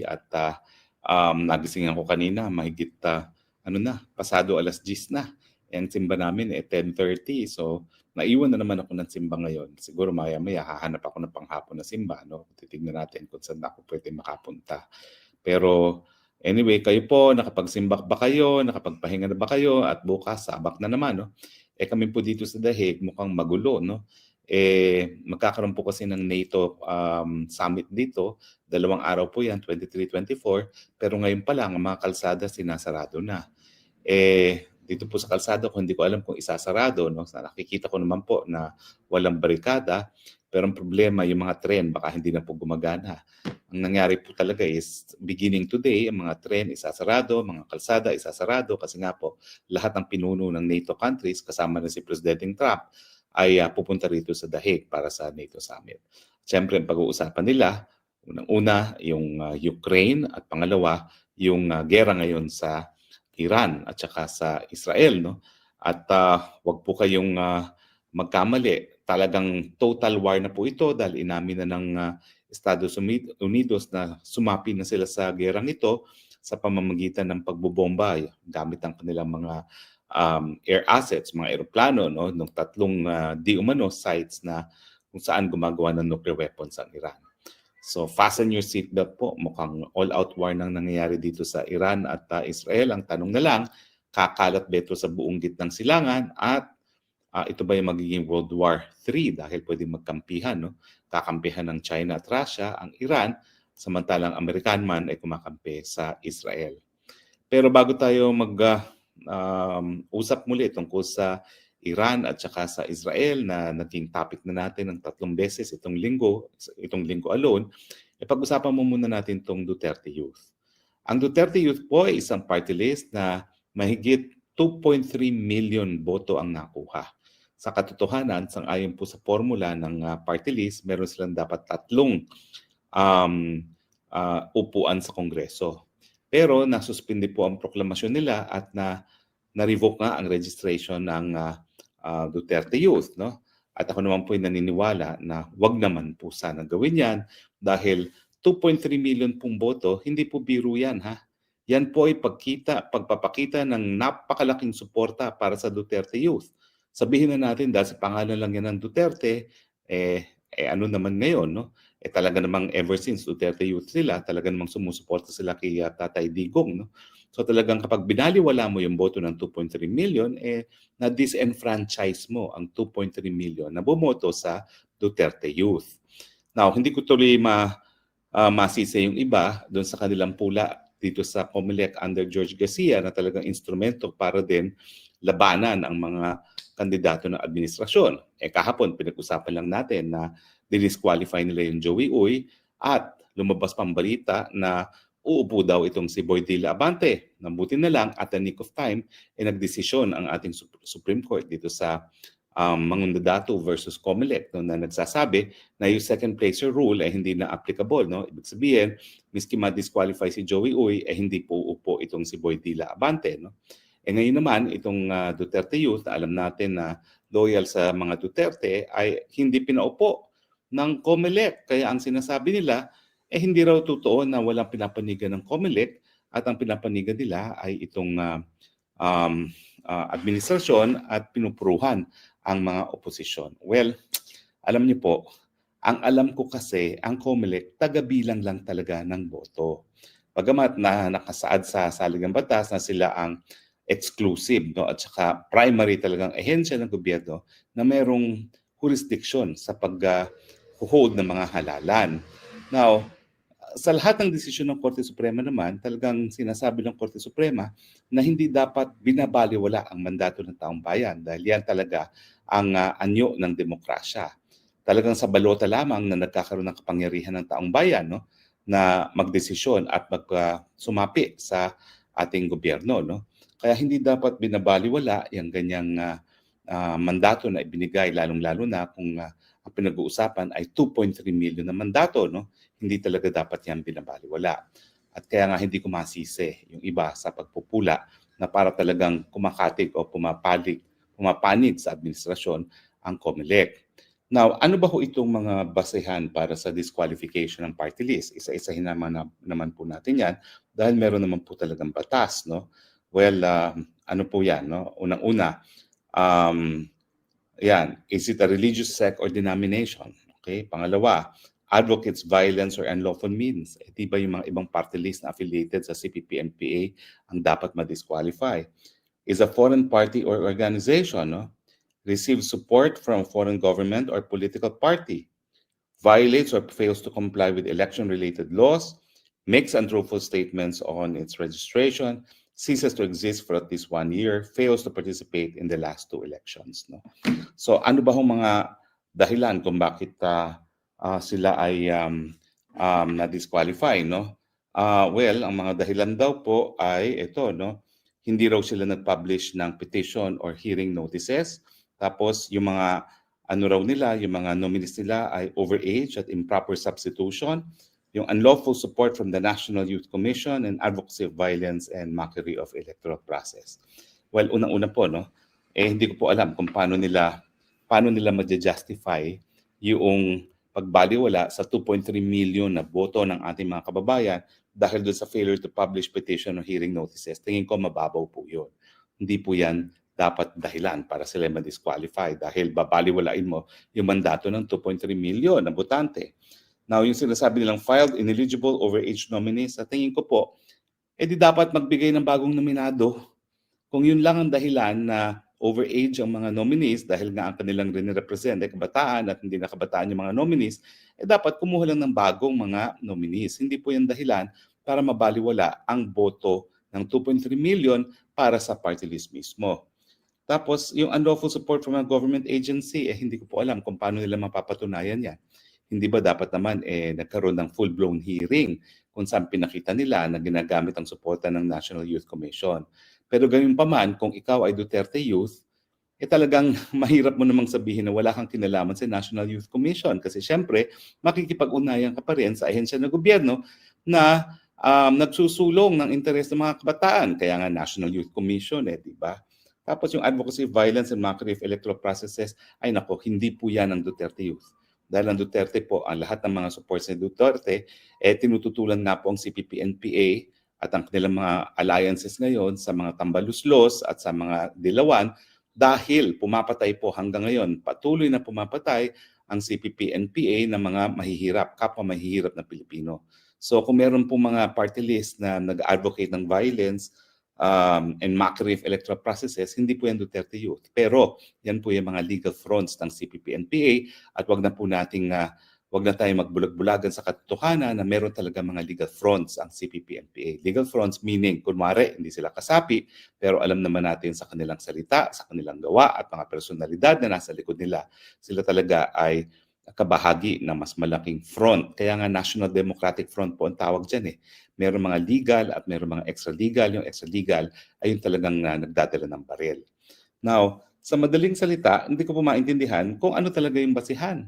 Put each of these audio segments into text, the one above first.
At nagisingan ko kanina mahigit pasado 10:00 na. Ang simba namin 10:30. So naiwan na naman ako ng simba ngayon. Siguro maya-maya hahanap ako ng panghapon na simba, no? Titignan natin kung saan ako pwede makapunta. Pero anyway, kayo po, nakapagsimba ba kayo? Nakapagpahinga na ba kayo? At bukas, sabak na naman, no? Kami po dito sa Dahig, mukhang magulo, no? Magkakaroon po kasi ng NATO summit dito. 2 araw po yan, 23, 24. Pero ngayon pa lang, ang mga kalsada sinasarado na. Dito po sa kalsada ko, hindi ko alam kung isasarado. No? Nakikita ko naman po na walang barikada. Pero ang problema, yung mga tren, baka hindi na po gumagana. Ang nangyari po talaga is, beginning today, ang mga tren isasarado, mga kalsada isasarado, kasi nga po, lahat ng pinuno ng NATO countries, kasama na si President Trump, ay pupunta rito sa Dahig para sa NATO Summit. Siyempre, ang pag-uusapan nila, unang-una, yung Ukraine, at pangalawa, yung gera ngayon sa Iran at saka sa Israel. No? At wag po kayong magkamali. Talagang total war na po ito dahil inamin na ng Estados Unidos na sumapi na sila sa gerang ito sa pamamagitan ng pagbobomba gamit ang kanilang mga air assets, mga eroplano, no, ng 3 di umano sites na kung saan gumagawa ng nuclear weapons ang Iran. So fasten your seatbelt po. Mukhang all-out war nang nangyayari dito sa Iran at Israel. Ang tanong na lang, kakalat ba ito sa buong gitnang silangan at ito ba yung magiging World War III dahil pwedeng magkampihan, no? Kakampihan ng China at Russia ang Iran, samantalang American man ay kumakampi sa Israel. Pero bago tayo usap muli tungkol sa Iran at saka sa Israel na naging topic na natin ng 3 beses itong linggo alone, pag-usapan mo muna natin itong Duterte Youth. Ang Duterte Youth po ay isang party list na mahigit 2.3 million boto ang nakuha. Sa katotohanan, sang-ayon po sa formula ng party list, meron silang dapat 3 upuan sa Kongreso. Pero nasuspindi po ang proklamasyon nila at na-revoke nga ang registration ng Duterte Youth. No? At ako naman po ay naniniwala na wag naman po sana gawin yan dahil 2.3 million pong boto, hindi po biro yan. Ha? Yan po ay pagpapakita ng napakalaking suporta para sa Duterte Youth. Sabihin na natin dahil sa pangalan lang yan ng Duterte, ano naman ngayon, no? Talaga namang ever since Duterte Youth sila, talaga namang sumusuporta sila kay Tatay Digong. No? So talagang kapag binaliwala mo yung boto ng 2.3 million, na-disenfranchise mo ang 2.3 million na bumoto sa Duterte Youth. Now, hindi ko tuloy masisi yung iba doon sa kanilang pula dito sa COMELEC under George Garcia na talagang instrumento para din labanan ang mga kandidato ng administrasyon. Kahapon, pinag-usapan lang natin na dinisqualify nila yung Joey Uy at lumabas pang balita na uupo daw itong si Boy Dela Abante. Nabuti na lang at the nick of time, nagdesisyon ang ating Supreme Court dito sa Mangundadato versus COMELEC na nagsasabi na yung second placer rule ay hindi na applicable. No? Ibig sabihin, miski ma-disqualify si Joey Uy, hindi po uupo itong si Boy Dela Abante. No? Ngayon naman, itong Duterte Youth, alam natin na loyal sa mga Duterte, ay hindi pinaupo ng COMELEC. Kaya ang sinasabi nila, hindi raw totoo na walang pinapanigan ng COMELEC at ang pinapanigan nila ay itong administrasyon at pinupuruhan ang mga oposisyon. Well, alam niyo po, ang alam ko kasi, ang COMELEC, taga-bilang lang talaga ng boto. Bagamat na nakasaad sa saligang batas na sila ang exclusive, no, at saka primary talagang ahensya ng gobyerno na mayroong jurisdiction sa pag-hold ng mga halalan. Now, sa lahat ng desisyon ng Korte Suprema naman, talagang sinasabi ng Korte Suprema na hindi dapat binabaliwala ang mandato ng taong bayan dahil yan talaga ang anyo ng demokrasya. Talagang sa balota lamang na nagkakaroon ng kapangyarihan ng taong bayan, no, na magdesisyon at sumapi sa ating gobyerno. No? Kaya hindi dapat binabaliwala yung ganyang mandato na ibinigay, lalong-lalo na kung ang pinag-uusapan ay 2.3 million na mandato. No? Hindi talaga dapat yan binabaliwala. At kaya nga hindi ko masisi yung iba sa pagpupula na para talagang kumakatig o pumapanig sa administrasyon ang COMELEC. Now, ano ba ho itong mga basehan para sa disqualification ng party list? Isa-isahin naman po natin yan dahil meron naman po talagang batas, no? Well, ano po yan, no? Unang-una, yan, is it a religious sect or denomination? Okay, pangalawa, advocates violence or unlawful means. Di ba yung mga ibang party list na affiliated sa CPP-NPA ang dapat ma-disqualify? Is a foreign party or organization, no, receives support from foreign government or political party, violates or fails to comply with election-related laws, makes untruthful statements on its registration, ceases to exist for at least 1 year, fails to participate in the last 2 elections. No? So ano ba hong mga dahilan kung bakit sila ay na-disqualify? No? Well, ang mga dahilan daw po ay ito, no? Hindi raw sila nag-publish ng petition or hearing notices. Tapos yung mga ano raw nila, yung mga nominees nila ay overage at improper substitution, yung unlawful support from the National Youth Commission, and advocacy of violence and mockery of electoral process. Well, unang-una po, no, hindi ko po alam kung paano nila ma-justify yung pagbaliwala sa 2.3 million na boto ng ating mga kababayan dahil doon sa failure to publish petition or hearing notices. Tingin ko mababaw po yun. Hindi po yan dapat dahilan para sila ma-disqualify dahil babaliwalain mo yung mandato ng 2.3 million na botante. Now, yung sinasabi nilang filed ineligible overage nominees, sa tingin ko po, di dapat magbigay ng bagong nominado. Kung yun lang ang dahilan na overage ang mga nominees dahil nga ang kanilang rin-represent ay kabataan at hindi na kabataan yung mga nominees, dapat kumuha lang ng bagong mga nominees. Hindi po yung dahilan para mabaliwala ang boto ng 2.3 million para sa party list mismo. Tapos, yung unlawful support from a government agency, hindi ko po alam kung paano nila mapapatunayan yan. Hindi ba dapat naman nagkaroon ng full-blown hearing kung saan pinakita nila na ginagamit ang suporta ng National Youth Commission. Pero ganun pa man, kung ikaw ay Duterte Youth, talagang mahirap mo namang sabihin na wala kang kinalaman sa National Youth Commission kasi syempre, makikipag-unayan ka pa rin sa ahensya ng gobyerno na nagsusulong ng interes ng mga kabataan. Kaya nga National Youth Commission, di ba? Tapos yung advocacy, violence, and mockery of electoral processes, ay nako, hindi po yan ang Duterte Youth. Dahil ang Duterte po, ang lahat ng mga supports ni Duterte, tinututulan nga po ang CPP-NPA at ang kanilang mga alliances ngayon sa mga tambaluslos at sa mga dilawan dahil pumapatay po hanggang ngayon, patuloy na pumapatay ang CPP-NPA ng mga mahihirap, kapwa mahihirap na Pilipino. So kung meron po mga party list na nag-advocate ng violence, and mockery of electoral processes, hindi po yan Duterte Youth. Pero yan po yung mga legal fronts ng CPP-NPA at wag na tayong magbulag-bulagan sa katotohanan na meron talaga mga legal fronts ang CPP-NPA. Legal fronts meaning, kunwari, hindi sila kasapi, pero alam naman natin sa kanilang salita, sa kanilang gawa at mga personalidad na nasa likod nila, sila talaga ay kabahagi ng mas malaking front. Kaya nga National Democratic Front po ang tawag dyan. Meron mga legal at meron mga extra-legal. Yung extra-legal ay yung talagang nagdadala ng baril. Now, sa madaling salita, hindi ko po maintindihan kung ano talaga yung basihan.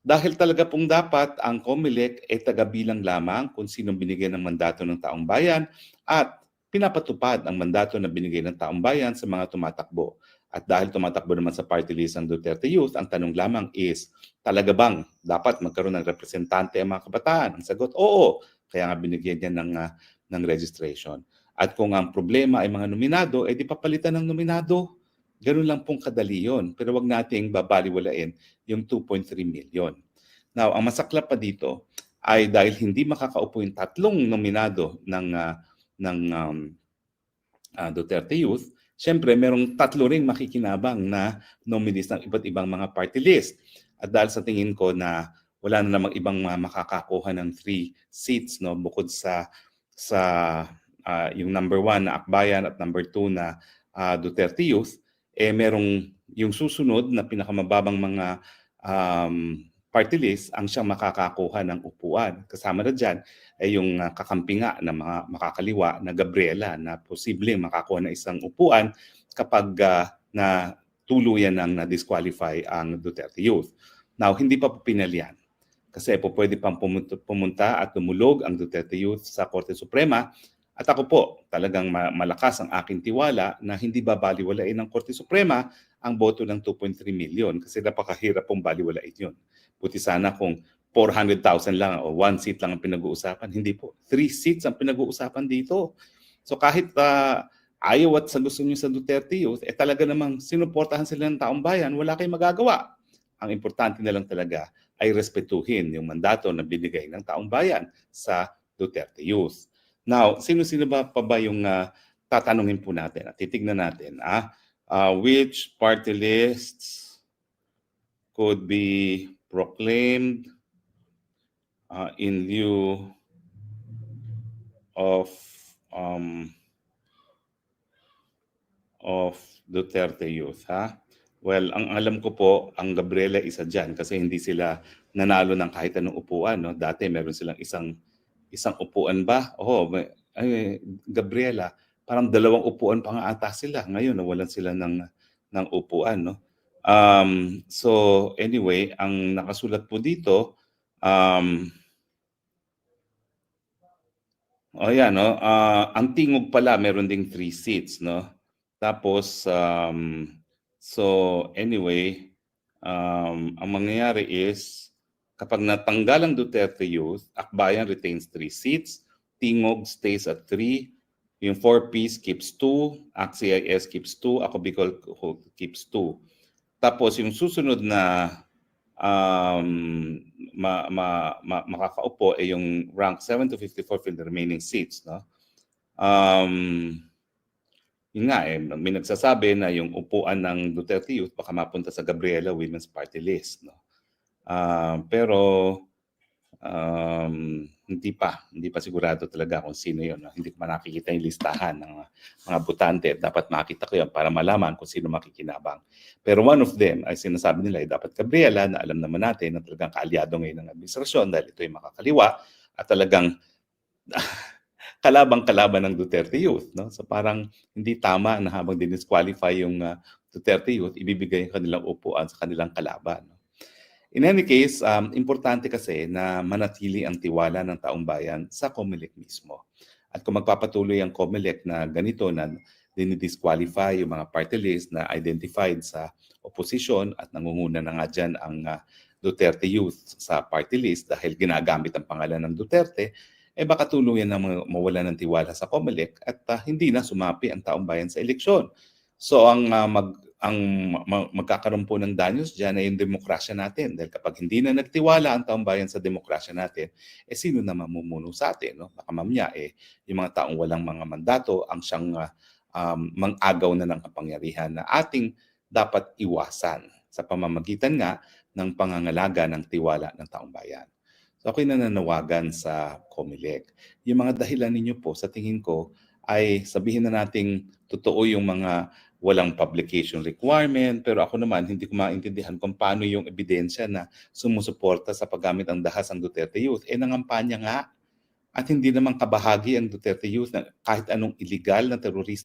Dahil talaga pong dapat ang COMELEC ay tagabilang lamang kung sinong binigyan ng mandato ng taong bayan at pinapatupad ang mandato na binigay ng taong bayan sa mga tumatakbo. At dahil tumatakbo naman sa party list ang Duterte Youth, ang tanong lamang is, talaga bang dapat magkaroon ng representante ang mga kabataan? Ang sagot, oo. Kaya nga binigyan niya ng registration. At kung ang problema ay mga nominado, di papalitan ng nominado. Ganun lang pong kadali yun. Pero wag nating babaliwalain yung 2.3 million. Now, ang masaklap pa dito ay dahil hindi makakaupo yung tatlong nominado ng Duterte Youth, siyempre, merong tatlo ring makikinabang na nominees ng iba't ibang mga party list. At dahil sa tingin ko na wala na namang ibang makakakuha ng 3 seats, no, bukod sa yung number 1 na Akbayan at number 2 na Duterte Youth, merong yung susunod na pinakamababang mga party list ang siyang makakakuha ng upuan. Kasama na dyan ay yung kakampinga na mga makakaliwa na Gabriela na posibleng makakuha ng isang upuan kapag na tuluyan ng na-disqualify ang Duterte Youth. Now, hindi pa po pinalian kasi po pwede pang pumunta at tumulog ang Duterte Youth sa Korte Suprema. At ako po, talagang malakas ang aking tiwala na hindi babaliwalain ng Korte Suprema ang boto ng 2.3 million kasi napakahirap pong baliwalain yun. Buti sana kung 400,000 lang o 1 seat lang ang pinag-uusapan. Hindi po. 3 seats ang pinag-uusapan dito. So kahit ayaw at sa gusto niyo sa Duterte Youth, talaga namang sinuportahan sila ng taong bayan, wala kayong magagawa. Ang importante na lang talaga ay respetuhin yung mandato na binigay ng taong bayan sa Duterte Youth. Now, sino-sino ba pa ba yung tatanungin po natin at titignan natin? Which party lists could be proclaimed in lieu of Duterte Youth, ha? Well, ang alam ko po, ang Gabriela isa dyan kasi hindi sila nanalo ng kahit anong upuan, no? Dati meron silang isang upuan ba? Gabriela, parang 2 upuan pa nga ata sila. Ngayon, nawalan sila ng upuan, no? So anyway, ang nakasulat po dito, ayan, no? Ang Tingog pala meron ding 3 seats, no? Tapos so anyway, ang mangyayari is kapag natanggal ang Duterte Youth, Akbayan retains 3 seats, Tingog stays at 3, yung 4Ps keeps 2, ACT-CIS keeps 2, Ako Bicol keeps 2. Tapos yung susunod na makakaupo ay yung rank 7 to 54 for the remaining seats, no? Yun nga may nagsasabi na yung upuan ng Duterte Youth baka mapunta sa Gabriela Women's Party List, no? Pero hindi pa sigurado talaga kung sino yun, no? Hindi ko pa nakikita yung listahan ng mga botante. Dapat makita ko yan para malaman kung sino makikinabang. Pero one of them ay sinasabi nila ay dapat Gabriela, na alam naman natin na talagang kaalyado ngayon ng administrasyon dahil ito ay makakaliwa at talagang kalabang-kalaban ng Duterte Youth, no? So parang hindi tama na habang dinisqualify yung Duterte Youth, ibibigay ang kanilang upuan sa kanilang kalaban, no? In any case, importante kasi na manatili ang tiwala ng taong bayan sa COMELEC mismo. At kung magpapatuloy ang COMELEC na ganito na dinidisqualify yung mga party list na identified sa opposition at nangunguna na nga dyan ang Duterte Youth sa party list dahil ginagamit ang pangalan ng Duterte, baka tuluyan na mawala ng tiwala sa COMELEC at hindi na sumapi ang taong bayan sa eleksyon. So ang magkakaroon po ng danyos dyan ay yung demokrasya natin. Dahil kapag hindi na nagtiwala ang taong bayan sa demokrasya natin, sino na mamumuno sa atin? No? Baka mamaya yung mga taong walang mga mandato ang siyang mang-agaw na ng kapangyarihan na ating dapat iwasan sa pamamagitan nga ng pangangalaga ng tiwala ng taong bayan. So ako'y nananawagan sa COMELEC. Yung mga dahilan ninyo po sa tingin ko ay sabihin na nating totoo yung mga walang publication requirement, pero ako naman hindi ko maintindihan kung paano yung ebidensya na sumusuporta sa paggamit ng dahas ang Duterte Youth. Nangampanya nga at hindi naman kabahagi ang Duterte Youth na kahit anong illegal na terorista